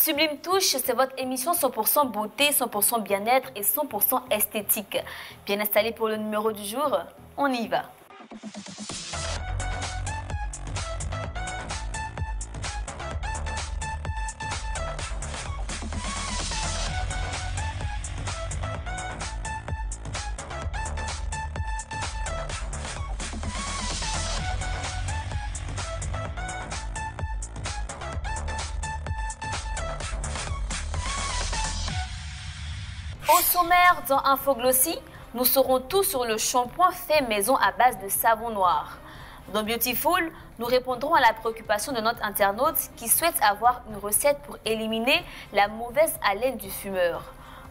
Sublime Touche, c'est votre émission 100% beauté, 100% bien-être et 100% esthétique. Bien installé pour le numéro du jour? On y va. Au sommaire dans Infoglossy, nous saurons tout sur le shampoing fait maison à base de savon noir. Dans Beautiful, nous répondrons à la préoccupation de notre internaute qui souhaite avoir une recette pour éliminer la mauvaise haleine du fumeur.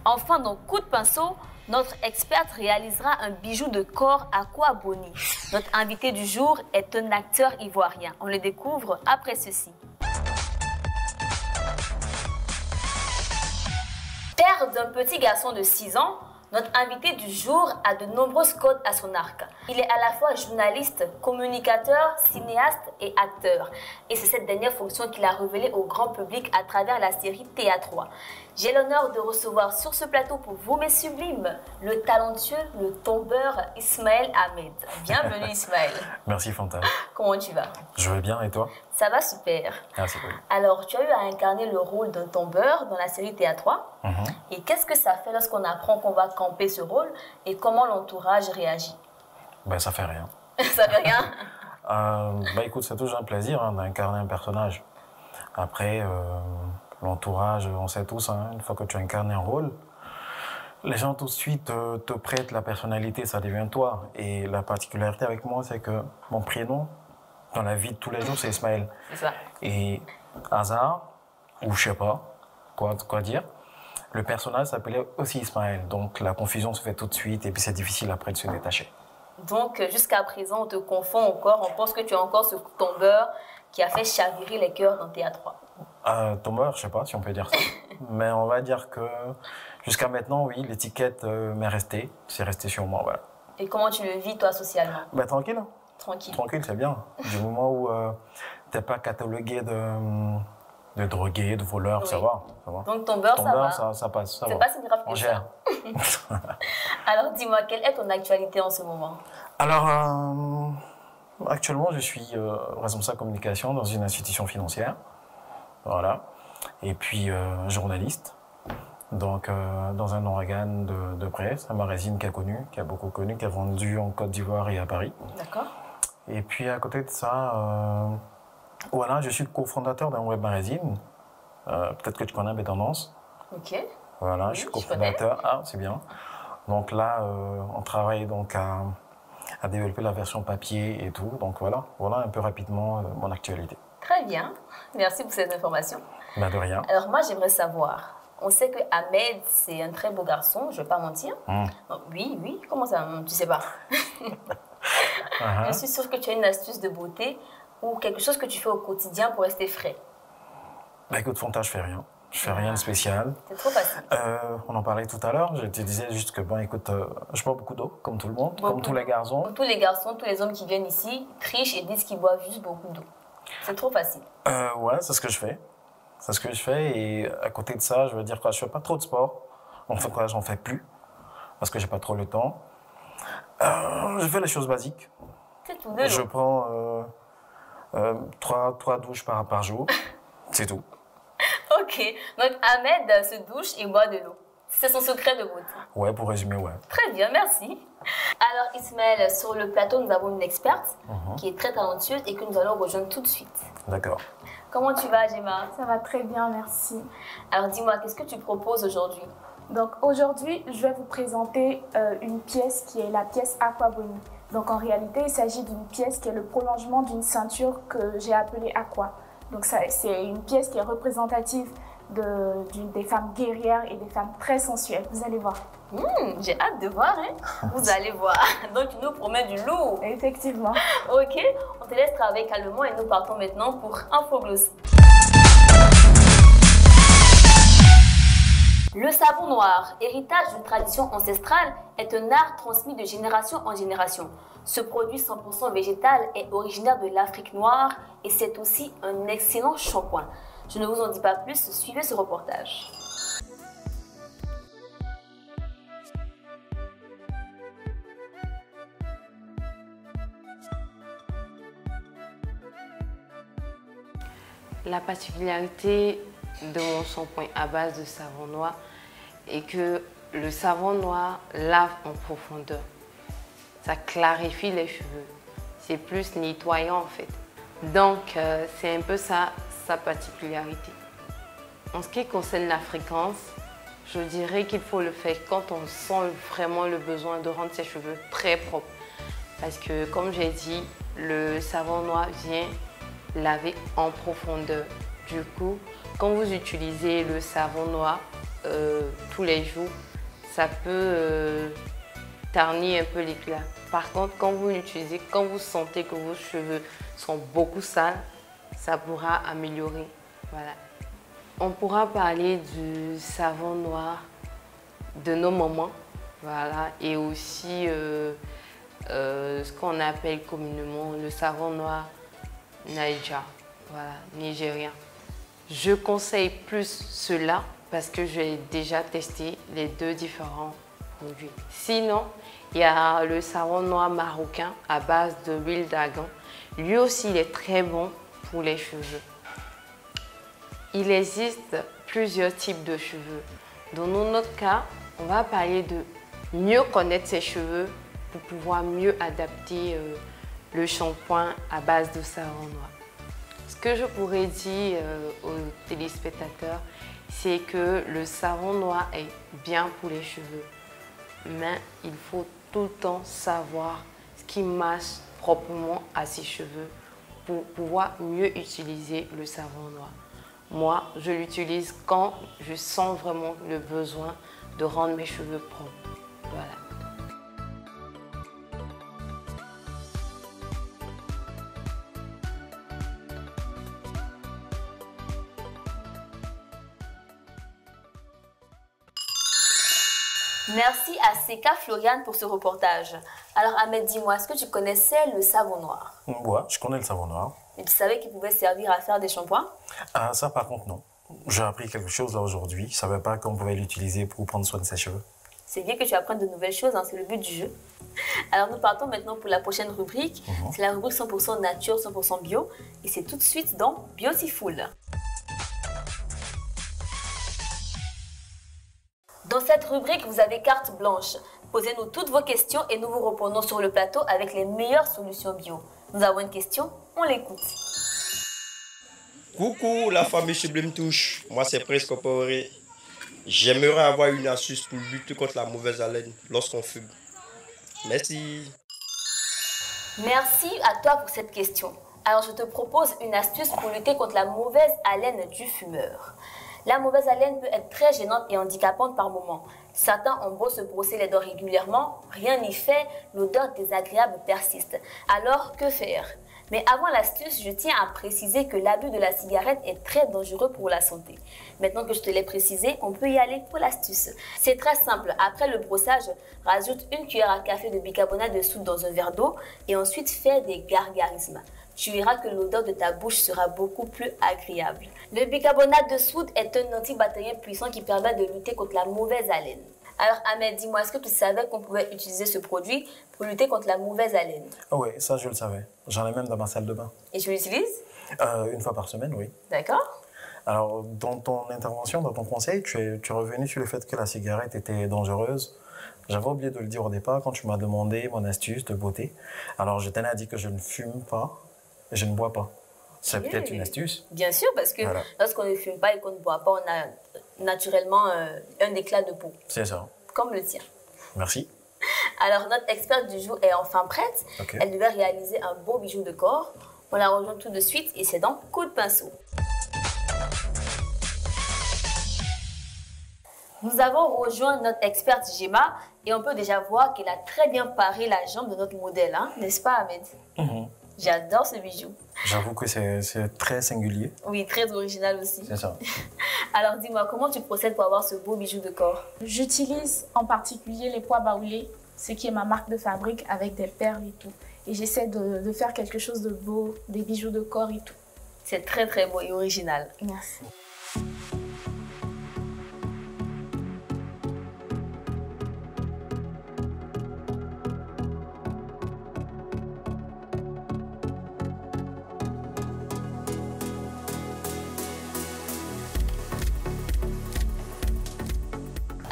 Enfin, dans Coup de pinceau, notre experte réalisera un bijou de corps Aqua Boni. Notre invité du jour est un acteur ivoirien. On le découvre après ceci. Père d'un petit garçon de 6 ans, notre invité du jour a de nombreuses cordes à son arc. Il est à la fois journaliste, communicateur, cinéaste et acteur. Et c'est cette dernière fonction qu'il a révélée au grand public à travers la série Théâtre. J'ai l'honneur de recevoir sur ce plateau pour vous, mes sublimes, le talentueux, le tombeur Ismaël Ahmed. Bienvenue Ismaël. Merci Fanta. Comment tu vas? Je vais bien et toi? Ça va super. Ah, c'est cool. Alors, tu as eu à incarner le rôle d'un tombeur dans la série Théâtre. Et qu'est-ce que ça fait lorsqu'on apprend qu'on va camper ce rôle et comment l'entourage réagit? Ben, ça fait rien. Ça fait rien? Écoute, c'est toujours un plaisir d'incarner un personnage. Après, l'entourage, on sait tous, une fois que tu incarnes un rôle, les gens tout de suite te prêtent la personnalité, ça devient toi. Et la particularité avec moi, c'est que mon prénom, dans la vie de tous les jours, c'est Ismaël. C'est ça. Et hasard, ou je sais pas quoi dire, le personnage s'appelait aussi Ismaël. Donc la confusion se fait tout de suite et puis c'est difficile après de se détacher. Donc jusqu'à présent, on te confond encore, on pense que tu es encore ce tombeur qui a fait chavirer les cœurs dans Théâtre. Tombeur, je sais pas si on peut dire ça. Mais on va dire que jusqu'à maintenant, oui, l'étiquette m'est restée. C'est resté sur moi, voilà. Et comment tu le vis, toi, socialement? Tranquille. Tranquille. Tranquille, c'est bien. Du moment où t'es pas catalogué de drogué, de voleur, oui. Ça va. Donc tombeur, ça va. Ça passe, ça va. C'est pas si grave que on gère. Alors dis-moi, quelle est ton actualité en ce moment? Alors, actuellement, je suis responsable communication dans une institution financière. Voilà. Et puis, journaliste. Donc, dans un organe de presse, un magazine qui a beaucoup connu, qui a vendu en Côte d'Ivoire et à Paris. D'accord. Et puis, à côté de ça, voilà, je suis le cofondateur d'un web magazine. Peut-être que tu connais mes tendances. Ok. Voilà, oui, je suis cofondateur. Ah, c'est bien. Donc là, on travaille donc à développer la version papier et tout. Donc voilà un peu rapidement mon actualité. Très bien. Merci pour cette information. De rien. Alors moi, j'aimerais savoir, on sait que Ahmed, c'est un très beau garçon, je ne vais pas mentir. Donc, oui, comment ça, tu sais pas? Je suis sûre que tu as une astuce de beauté ou quelque chose que tu fais au quotidien pour rester frais. Écoute, Fanta, je fais rien. Je fais rien de spécial. C'est trop facile. On en parlait tout à l'heure. Je te disais juste que, écoute, je bois beaucoup d'eau, comme tout le monde, comme tous les garçons. Comme tous les garçons, tous les hommes qui viennent ici trichent et disent qu'ils boivent juste beaucoup d'eau. C'est trop facile. Ouais, c'est ce que je fais. C'est ce que je fais. Et à côté de ça, je veux dire quoi, je fais pas trop de sport. Enfin, quoi, j'en fais plus. Parce que j'ai pas trop le temps. Je fais les choses basiques. C'est tout de l'eau. Je prends 3 douches par jour. C'est tout. Ok, donc Ahmed se douche et boit de l'eau. C'est son secret de beauté. Ouais, pour résumer, ouais. Très bien, merci. Alors Ismaël, sur le plateau, nous avons une experte qui est très talentueuse et que nous allons rejoindre tout de suite. D'accord. Comment tu vas, Gemma? Ça va très bien, merci. Alors dis-moi, qu'est-ce que tu proposes aujourd'hui? Donc aujourd'hui, je vais vous présenter une pièce qui est la pièce Aqua Boni. Donc en réalité, il s'agit d'une pièce qui est le prolongement d'une ceinture que j'ai appelée Aqua. Donc c'est une pièce qui est représentative des femmes guerrières et des femmes très sensuelles. Vous allez voir. J'ai hâte de voir, hein. Vous allez voir. Donc tu nous promets du lourd. Effectivement. Ok, on te laisse travailler calmement et nous partons maintenant pour Infoglossy. Le savon noir, héritage d'une tradition ancestrale, est un art transmis de génération en génération. Ce produit 100% végétal est originaire de l'Afrique noire et c'est aussi un excellent shampoing. Je ne vous en dis pas plus, suivez ce reportage. La particularité de mon shampoing à base de savon noir est que le savon noir lave en profondeur. Ça clarifie les cheveux. C'est plus nettoyant en fait. Donc c'est un peu ça, sa particularité. En ce qui concerne la fréquence, je dirais qu'il faut le faire quand on sent vraiment le besoin de rendre ses cheveux très propres. Parce que comme j'ai dit, le savon noir vient laver en profondeur. Du coup, quand vous utilisez le savon noir tous les jours, ça peut ternir un peu l'éclat. Par contre, quand vous l'utilisez, quand vous sentez que vos cheveux sont beaucoup sales, ça pourra améliorer. Voilà. On pourra parler du savon noir de nos mamans, voilà, et aussi ce qu'on appelle communément le savon noir Naija, voilà, nigérien. Je conseille plus cela parce que j'ai déjà testé les deux différents produits. Sinon, il y a le savon noir marocain à base de huile d'argan. Lui aussi, il est très bon pour les cheveux. Il existe plusieurs types de cheveux. Dans notre cas, on va parler de mieux connaître ses cheveux pour pouvoir mieux adapter le shampoing à base de savon noir. Ce que je pourrais dire aux téléspectateurs, c'est que le savon noir est bien pour les cheveux, mais il faut tout le temps savoir ce qui marche proprement à ses cheveux pour pouvoir mieux utiliser le savon noir. Moi, je l'utilise quand je sens vraiment le besoin de rendre mes cheveux propres. Voilà. Merci à Seka Floriane pour ce reportage. Alors Ahmed, dis-moi, est-ce que tu connaissais le savon noir? Ouais, je connais le savon noir. Et tu savais qu'il pouvait servir à faire des shampoings? Ah, ça par contre non. J'ai appris quelque chose là aujourd'hui. Je ne savais pas qu'on pouvait l'utiliser pour prendre soin de ses cheveux. C'est bien que tu apprennes de nouvelles choses, hein, c'est le but du jeu. Alors nous partons maintenant pour la prochaine rubrique. C'est la rubrique 100% nature, 100% bio. Et c'est tout de suite dans Beautiful. Dans cette rubrique, vous avez carte blanche. Posez-nous toutes vos questions et nous vous répondons sur le plateau avec les meilleures solutions bio. Nous avons une question, on l'écoute. Coucou la famille Sublime Touche, moi c'est Presque Poiré. J'aimerais avoir une astuce pour lutter contre la mauvaise haleine lorsqu'on fume. Merci. Merci à toi pour cette question. Alors je te propose une astuce pour lutter contre la mauvaise haleine du fumeur. La mauvaise haleine peut être très gênante et handicapante par moments. Certains ont beau se brosser les dents régulièrement, rien n'y fait, l'odeur désagréable persiste. Alors, que faire? Mais avant l'astuce, je tiens à préciser que l'abus de la cigarette est très dangereux pour la santé. Maintenant que je te l'ai précisé, on peut y aller pour l'astuce. C'est très simple. Après le brossage, rajoute une cuillère à café de bicarbonate de soude dans un verre d'eau et ensuite fais des gargarismes. Tu verras que l'odeur de ta bouche sera beaucoup plus agréable. Le bicarbonate de soude est un antibactérien puissant qui permet de lutter contre la mauvaise haleine. Alors Ahmed, dis-moi, est-ce que tu savais qu'on pouvait utiliser ce produit pour lutter contre la mauvaise haleine? Oui, ça je le savais. J'en ai même dans ma salle de bain. Et tu l'utilises? Une fois par semaine, oui. D'accord. Alors, dans ton intervention, dans ton conseil, tu es revenu sur le fait que la cigarette était dangereuse. J'avais oublié de le dire au départ quand tu m'as demandé mon astuce de beauté. Alors, je tenais à dire que je ne fume pas, je ne bois pas. C'est peut-être une astuce. Bien sûr, parce que voilà, lorsqu'on ne fume pas et qu'on ne boit pas, on a naturellement un éclat de peau. C'est ça. Comme le tien. Merci. Alors, notre experte du jour est enfin prête. Okay. Elle devait réaliser un beau bijou de corps. On la rejoint tout de suite et c'est dans Coup de pinceau. Nous avons rejoint notre experte Gemma et on peut déjà voir qu'elle a très bien paré la jambe de notre modèle, hein, n'est-ce pas Ahmed? J'adore ce bijou. J'avoue que c'est très singulier. Oui, très original aussi. C'est ça. Alors dis-moi, comment tu procèdes pour avoir ce beau bijou de corps? J'utilise en particulier les pois baoulés. ce qui est ma marque de fabrique avec des perles et tout. Et j'essaie de faire quelque chose de beau, des bijoux de corps et tout. C'est très très beau et original. Merci.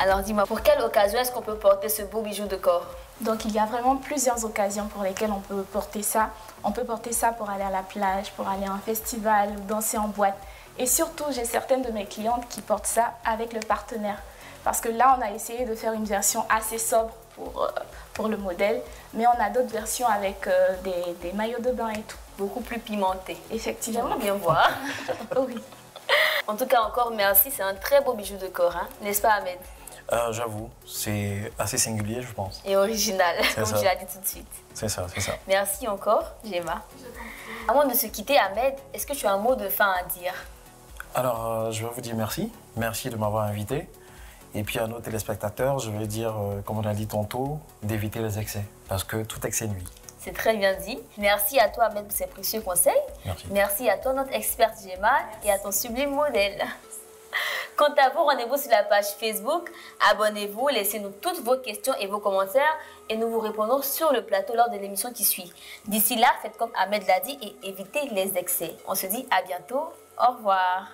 Alors dis-moi, pour quelle occasion est-ce qu'on peut porter ce beau bijou de corps? Donc il y a vraiment plusieurs occasions pour lesquelles on peut porter ça. On peut porter ça pour aller à la plage, pour aller à un festival, danser en boîte. Et surtout, j'ai certaines de mes clientes qui portent ça avec le partenaire. Parce que là, on a essayé de faire une version assez sobre pour le modèle, mais on a d'autres versions avec des maillots de bain et tout. Beaucoup plus pimenté. Effectivement. J'aimerais bien voir. Oui. En tout cas, encore merci, c'est un très beau bijou de corps, hein? N'est-ce pas Ahmed? J'avoue, c'est assez singulier, je pense. Et original, comme ça. tu l'as dit tout de suite. C'est ça, c'est ça. Merci encore, Gemma. Avant de se quitter, Ahmed, est-ce que tu as un mot de fin à dire? Alors, je vais vous dire merci. Merci de m'avoir invité. Et puis à nos téléspectateurs, je vais dire, comme on a dit tantôt, d'éviter les excès. Parce que tout excès nuit. C'est très bien dit. Merci à toi, Ahmed, pour ces précieux conseils. Merci. Merci à toi, notre experte Gemma, et à ton sublime modèle. Quant à vous, rendez-vous sur la page Facebook, abonnez-vous, laissez-nous toutes vos questions et vos commentaires et nous vous répondrons sur le plateau lors de l'émission qui suit. D'ici là, faites comme Ahmed l'a dit et évitez les excès. On se dit à bientôt. Au revoir.